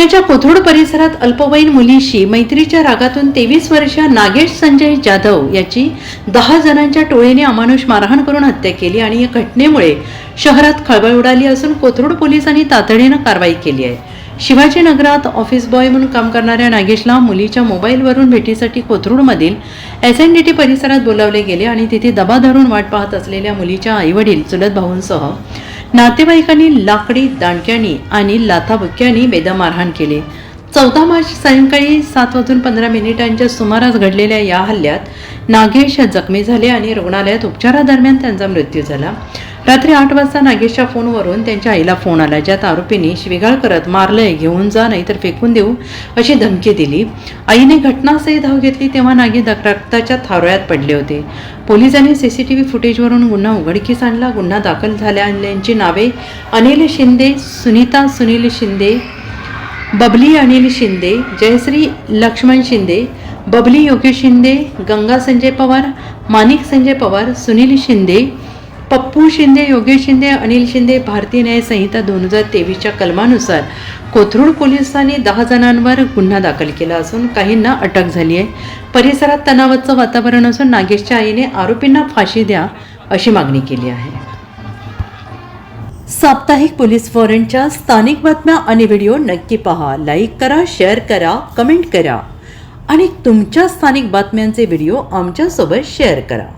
पुण्याच्या कोथरूड परिसरात अल्पवयीन मुलीशी मैत्रीच्या रागातून 23 वर्षीय नागेश संजय जाधव याची 10 जणांच्या टोळीने अमानुष मारहाण करून हत्या केली आणि या घटनेमुळे शहरात खळबळ उडाली असून कोथरूड पोलिसांनी तातडीने कारवाई केली आहे। शिवाजीनगरात ऑफिस बॉय म्हणून काम करणाऱ्या नागेशला मुलीच्या मोबाईलवरून भेटीसाठी कोथरूडमधील SNDT परिसरात बोलावले गेले आणि तिथे दबा धरून वाट पाहत असलेल्या मुलीच्या आईवडील, चुलत भाऊंसह नातेवाईकांनी लाकडी दांडक्यानी आणि लाथाबुक्क्यांनी बेदम मारहाण केली। 14 मार्च सायंकाळी 7:15 सुमारास घडलेल्या या हल्ल्यात नागेश जखमी झाले आणि रुग्णालयात उपचारादरम्यान त्यांचा मृत्यू झाला। रात्री 8 वाजता नागेशच्या फोनवरून त्यांच्या आईला फोन आला, ज्यात आरोपींनी शिवीगाळ करत "मारलंय, घेऊन जा नाहीतर फेकून देऊ" अशी धमकी दिली। आईने घटनास्थळी धाव घेतली तेव्हा नागेश रक्ताच्या थारोळ्यात पडले होते। पोलिसांनी CCTV फुटेजवरून गुन्हा उघडकीस आणला। गुन्हा दाखल झालेल्यांची नावे अनिल शिंदे, सुनीता सुनील शिंदे, बबली अनिल शिंदे, जयश्री लक्ष्मण शिंदे, बबली योगेश शिंदे, गंगा संजय पवार, माणिक संजय पवार, सुनील शिंदे, पप्पू शिंदे, योगेश शिंदे, अनिल शिंदे। भारतीय न्याय संहिता 2023च्या कलमानुसार कोथरूड पोलिसांनी 10 जणांवर गुन्हा दाखल केला असून काहींना अटक झाली आहे। परिसरात तणावाचं वातावरण असून नागेशच्या आईने आरोपींना फाशी द्या अशी मागणी केली आहे। साप्ताहिक पोलीस वॉरंटच्या स्थानिक बातम्या आणि व्हिडिओ नक्की पहा, लाईक करा, शेअर करा, कमेंट करा आणि तुमच्या स्थानिक बातम्यांचे व्हिडिओ आमच्यासोबत शेअर करा।